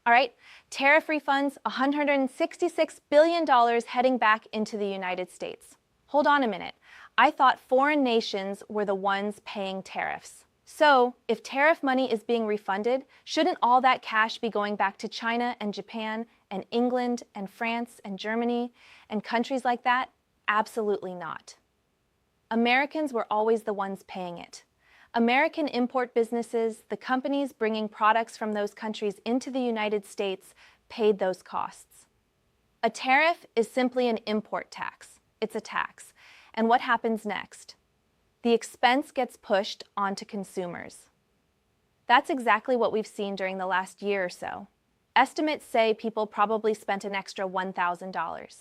All right, tariff refunds, $166 billion heading back into the United States. Hold on a minute. I thought foreign nations were the ones paying tariffs. So, if tariff money is being refunded, shouldn't all that cash be going back to China and Japan and England and France and Germany and countries like that? Absolutely not. Americans were always the ones paying it. American import businesses, the companies bringing products from those countries into the United States, paid those costs. A tariff is simply an import tax. It's a tax. And what happens next? The expense gets pushed onto consumers. That's exactly what we've seen during the last year or so. Estimates say people probably spent an extra $1,000.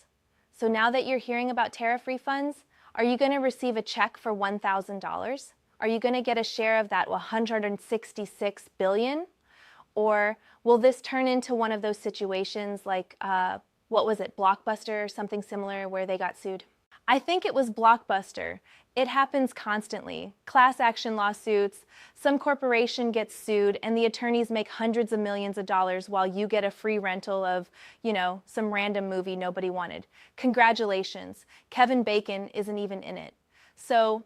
So now that you're hearing about tariff refunds, are you going to receive a check for $1,000? Are you going to get a share of that $166 billion? Or will this turn into one of those situations like, Blockbuster or something similar where they got sued? I think it was Blockbuster. It happens constantly. Class action lawsuits, some corporation gets sued, and the attorneys make hundreds of millions of dollars while you get a free rental of, some random movie nobody wanted. Congratulations, Kevin Bacon isn't even in it. So,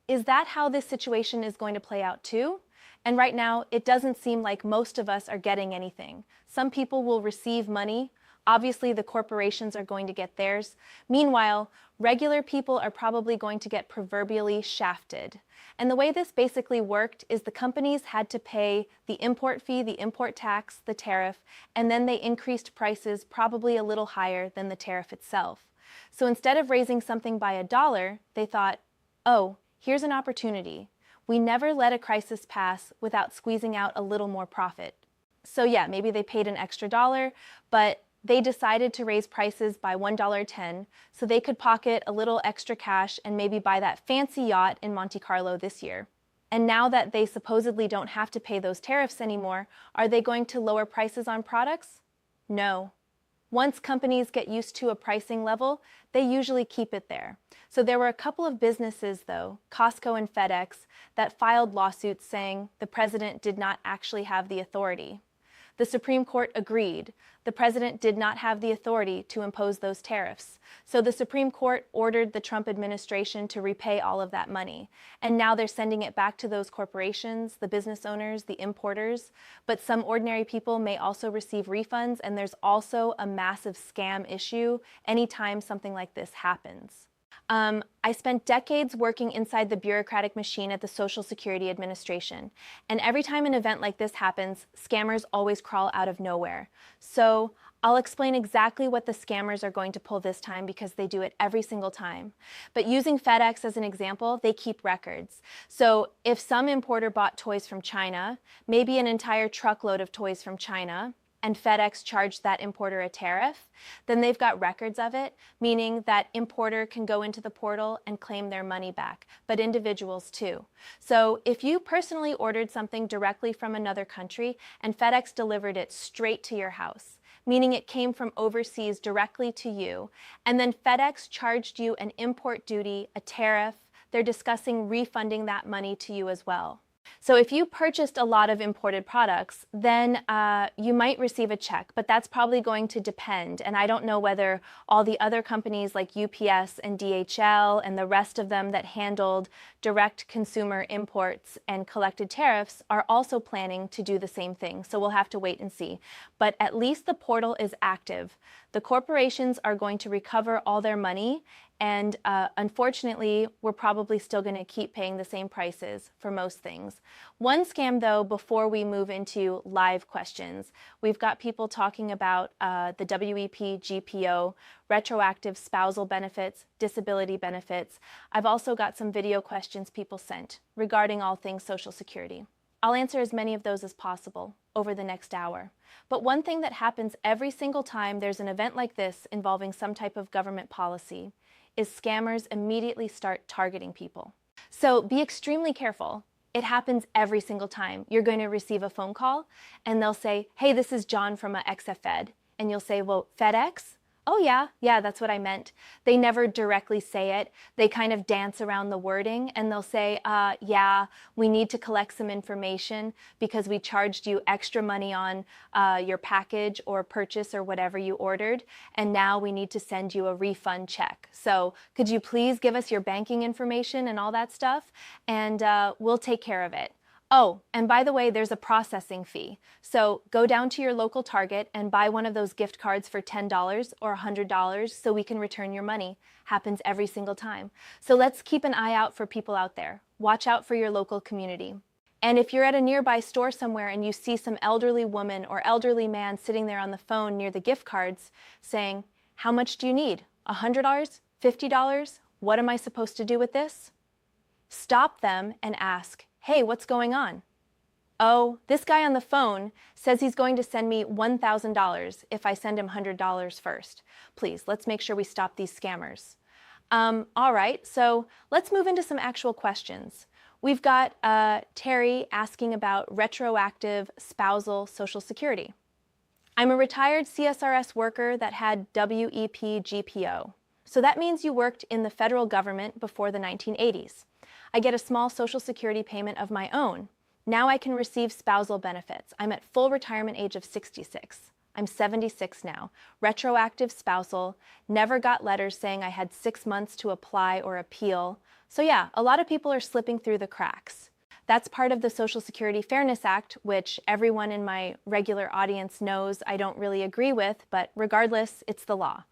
is that how this situation is going to play out too? And right now, it doesn't seem like most of us are getting anything. Some people will receive money. Obviously, the corporations are going to get theirs. Meanwhile, regular people are probably going to get proverbially shafted. And the way this basically worked is the companies had to pay the import fee, the import tax, the tariff, and then they increased prices probably a little higher than the tariff itself. So instead of raising something by $1, they thought, oh, here's an opportunity. We never let a crisis pass without squeezing out a little more profit. So yeah, maybe they paid an extra dollar, but they decided to raise prices by $1.10 so they could pocket a little extra cash and maybe buy that fancy yacht in Monte Carlo this year. And now that they supposedly don't have to pay those tariffs anymore, are they going to lower prices on products? No. Once companies get used to a pricing level, they usually keep it there. So there were a couple of businesses, though, Costco and FedEx, that filed lawsuits saying the president did not actually have the authority. The Supreme Court agreed. The president did not have the authority to impose those tariffs. So the Supreme Court ordered the Trump administration to repay all of that money. And now they're sending it back to those corporations, the business owners, the importers. But some ordinary people may also receive refunds, and there's also a massive scam issue anytime something like this happens. I spent decades working inside the bureaucratic machine at the Social Security Administration, and every time an event like this happens, scammers always crawl out of nowhere. So I'll explain exactly what the scammers are going to pull this time because they do it every single time. But using FedEx as an example, they keep records. So if some importer bought toys from China, maybe an entire truckload of toys from China, and FedEx charged that importer a tariff, then they've got records of it, meaning that importer can go into the portal and claim their money back, but individuals too. So if you personally ordered something directly from another country and FedEx delivered it straight to your house, meaning it came from overseas directly to you, and then FedEx charged you an import duty, a tariff, they're discussing refunding that money to you as well. So if you purchased a lot of imported products, then you might receive a check, but that's probably going to depend. And I don't know whether all the other companies like UPS and DHL and the rest of them that handled direct consumer imports and collected tariffs are also planning to do the same thing. So we'll have to wait and see. But at least the portal is active. The corporations are going to recover all their money. And unfortunately, we're probably still going to keep paying the same prices for most things. One scam, though, before we move into live questions, we've got people talking about the WEP GPO, retroactive spousal benefits, disability benefits. I've also got some video questions people sent regarding all things Social Security. I'll answer as many of those as possible over the next hour. But one thing that happens every single time there's an event like this involving some type of government policy is scammers immediately start targeting people. So be extremely careful. It happens every single time. You're going to receive a phone call and they'll say, hey, this is John from XFED. And you'll say, well, FedEx? Oh, yeah, that's what I meant. They never directly say it. They kind of dance around the wording and they'll say, yeah, we need to collect some information because we charged you extra money on your package or purchase or whatever you ordered, and now we need to send you a refund check. So could you please give us your banking information and all that stuff, and we'll take care of it. Oh, and by the way, there's a processing fee. So go down to your local Target and buy one of those gift cards for $10 or $100 so we can return your money. Happens every single time. So let's keep an eye out for people out there. Watch out for your local community. And if you're at a nearby store somewhere and you see some elderly woman or elderly man sitting there on the phone near the gift cards saying, "How much do you need? $100? $50? What am I supposed to do with this?" Stop them and ask, "Hey, what's going on?" "Oh, this guy on the phone says he's going to send me $1,000 if I send him $100 first. Please, let's make sure we stop these scammers." All right, so let's move into some actual questions. We've got Terry asking about retroactive spousal Social Security. "I'm a retired CSRS worker that had WEP GPO. So that means you worked in the federal government before the 1980s. I get a small Social Security payment of my own. Now I can receive spousal benefits. I'm at full retirement age of 66. I'm 76 now. Retroactive spousal. Never got letters saying I had 6 months to apply or appeal. So yeah, a lot of people are slipping through the cracks. That's part of the Social Security Fairness Act, which everyone in my regular audience knows I don't really agree with, but regardless, it's the law.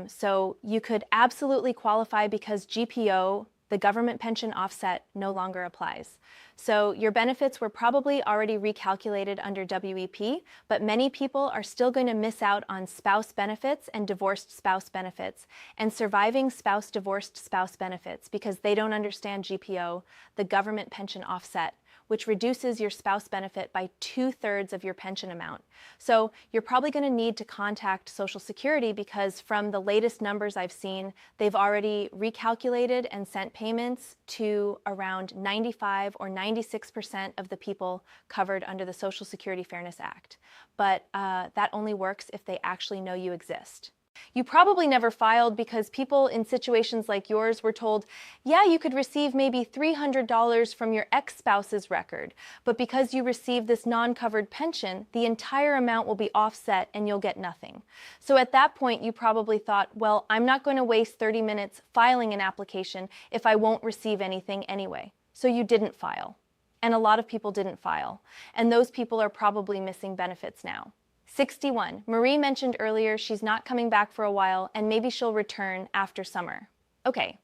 So you could absolutely qualify because GPO, the government pension offset, no longer applies. So your benefits were probably already recalculated under WEP, but many people are still going to miss out on spouse benefits and divorced spouse benefits and surviving spouse divorced spouse benefits because they don't understand GPO, the government pension offset, which reduces your spouse benefit by 2/3 of your pension amount. So you're probably going to need to contact Social Security because from the latest numbers I've seen, they've already recalculated and sent payments to around 95 or 96% of the people covered under the Social Security Fairness Act. But that only works if they actually know you exist. You probably never filed because people in situations like yours were told, yeah, you could receive maybe $300 from your ex-spouse's record, but because you received this non-covered pension, the entire amount will be offset and you'll get nothing. So at that point, you probably thought, well, I'm not going to waste 30 minutes filing an application if I won't receive anything anyway. So you didn't file. And a lot of people didn't file. And those people are probably missing benefits now. 61. Marie mentioned earlier she's not coming back for a while and maybe she'll return after summer. Okay,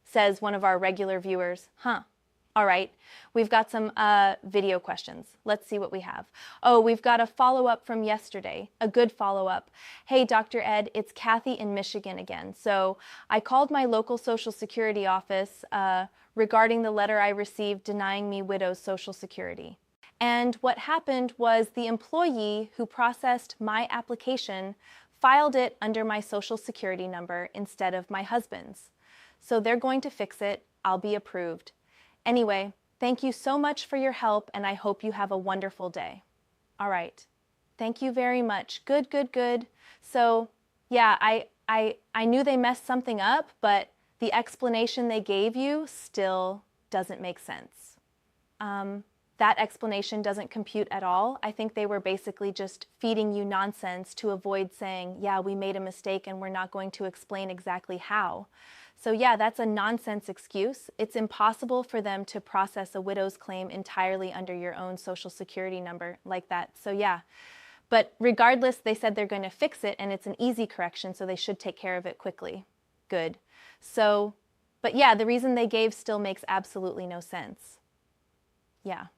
says one of our regular viewers. Huh. All right, we've got some video questions. Let's see what we have. Oh, we've got a follow-up from yesterday, a good follow-up. Hey, Dr. Ed, it's Kathy in Michigan again. So I called my local Social Security office regarding the letter I received denying me widow's Social Security. And what happened was the employee who processed my application filed it under my Social Security number instead of my husband's. So they're going to fix it. I'll be approved. Anyway, thank you so much for your help, and I hope you have a wonderful day. All right. Thank you very much. Good, good, good. So yeah, I knew they messed something up, but the explanation they gave you still doesn't make sense. That explanation doesn't compute at all. I think they were basically just feeding you nonsense to avoid saying, yeah, we made a mistake and we're not going to explain exactly how. So yeah, that's a nonsense excuse. It's impossible for them to process a widow's claim entirely under your own Social Security number like that. So yeah, but regardless, they said they're going to fix it and it's an easy correction, so they should take care of it quickly. Good. So, but yeah, the reason they gave still makes absolutely no sense. Yeah.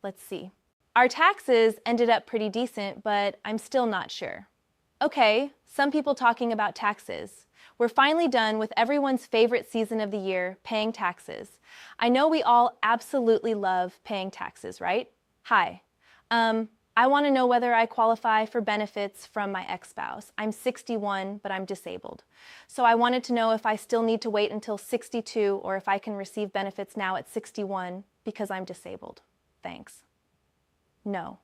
Let's see. Our taxes ended up pretty decent, but I'm still not sure. Okay, some people talking about taxes. We're finally done with everyone's favorite season of the year, paying taxes. I know we all absolutely love paying taxes, right? Hi. I want to know whether I qualify for benefits from my ex-spouse. I'm 61, but I'm disabled. So I wanted to know if I still need to wait until 62 or if I can receive benefits now at 61 because I'm disabled. Thanks. No.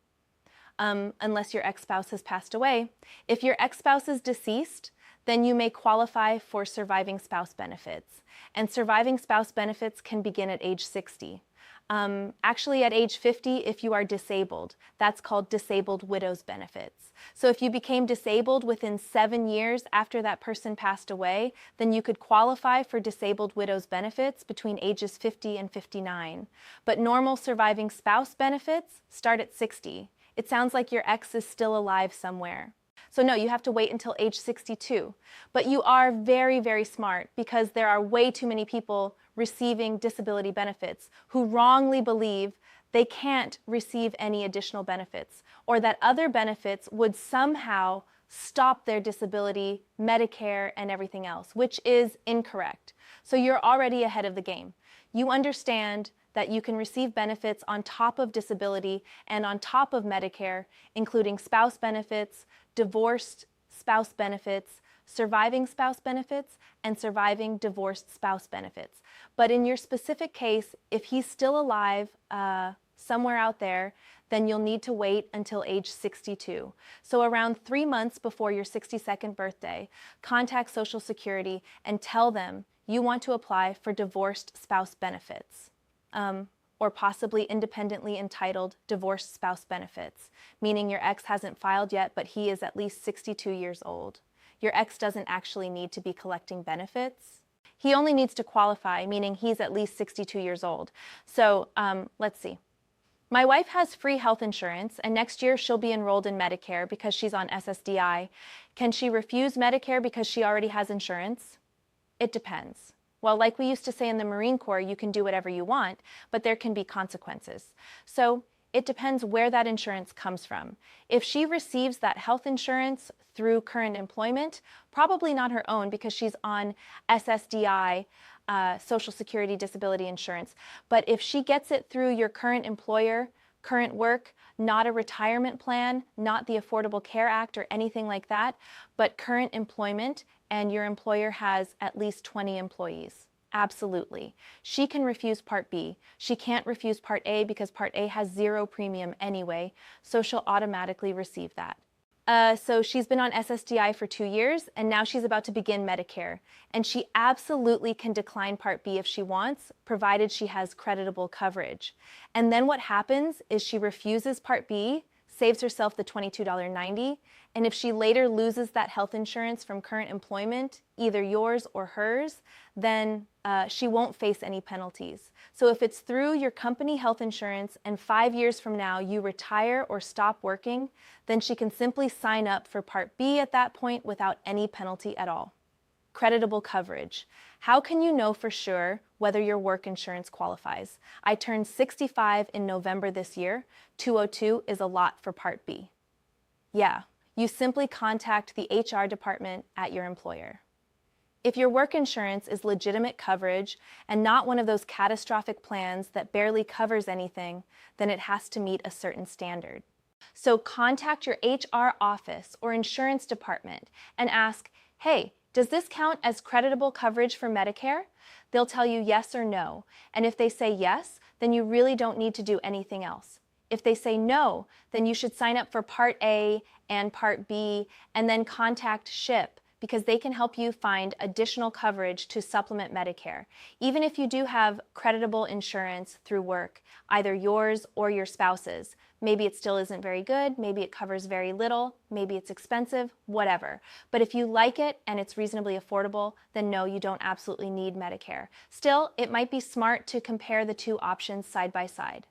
unless your ex-spouse has passed away. If your ex-spouse is deceased, then you may qualify for surviving spouse benefits. And surviving spouse benefits can begin at age 60. Actually, at age 50, if you are disabled, that's called disabled widows benefits. So if you became disabled within 7 years after that person passed away, then you could qualify for disabled widows benefits between ages 50 and 59. But normal surviving spouse benefits start at 60. It sounds like your ex is still alive somewhere. So no, you have to wait until age 62. But you are very, very smart because there are way too many people receiving disability benefits who wrongly believe they can't receive any additional benefits or that other benefits would somehow stop their disability, Medicare, and everything else, which is incorrect. So you're already ahead of the game. You understand that you can receive benefits on top of disability and on top of Medicare, including spouse benefits, divorced spouse benefits, surviving spouse benefits, and surviving divorced spouse benefits. But in your specific case, if he's still alive somewhere out there, then you'll need to wait until age 62. So around 3 months before your 62nd birthday, contact Social Security and tell them you want to apply for divorced spouse benefits. Or possibly independently entitled divorced spouse benefits, meaning your ex hasn't filed yet, but he is at least 62 years old. Your ex doesn't actually need to be collecting benefits. He only needs to qualify, meaning he's at least 62 years old. So let's see. My wife has free health insurance, and next year she'll be enrolled in Medicare because she's on SSDI. Can she refuse Medicare because she already has insurance? It depends. Well, like we used to say in the Marine Corps, you can do whatever you want, but there can be consequences. So it depends where that insurance comes from. If she receives that health insurance through current employment, probably not her own because she's on SSDI, Social Security Disability Insurance. But if she gets it through your current employer, current work, not a retirement plan, not the Affordable Care Act or anything like that, but current employment, and your employer has at least 20 employees. Absolutely. She can refuse Part B. She can't refuse Part A because Part A has 0 premium anyway, so she'll automatically receive that. So she's been on SSDI for 2 years, and now she's about to begin Medicare. And she absolutely can decline Part B if she wants, provided she has creditable coverage. And then what happens is she refuses Part B, saves herself the $22.90, and if she later loses that health insurance from current employment, either yours or hers, then she won't face any penalties. So if it's through your company health insurance and 5 years from now you retire or stop working, then she can simply sign up for Part B at that point without any penalty at all. Creditable coverage. How can you know for sure whether your work insurance qualifies? I turned 65 in November this year. 202 is a lot for Part B. Yeah, you simply contact the HR department at your employer. If your work insurance is legitimate coverage and not one of those catastrophic plans that barely covers anything, then it has to meet a certain standard. So contact your HR office or insurance department and ask, hey, does this count as creditable coverage for Medicare? They'll tell you yes or no. And if they say yes, then you really don't need to do anything else. If they say no, then you should sign up for Part A and Part B and then contact SHIP because they can help you find additional coverage to supplement Medicare. Even if you do have creditable insurance through work, either yours or your spouse's, maybe it still isn't very good, maybe it covers very little, maybe it's expensive, whatever. But if you like it and it's reasonably affordable, then no, you don't absolutely need Medicare. Still, it might be smart to compare the two options side by side.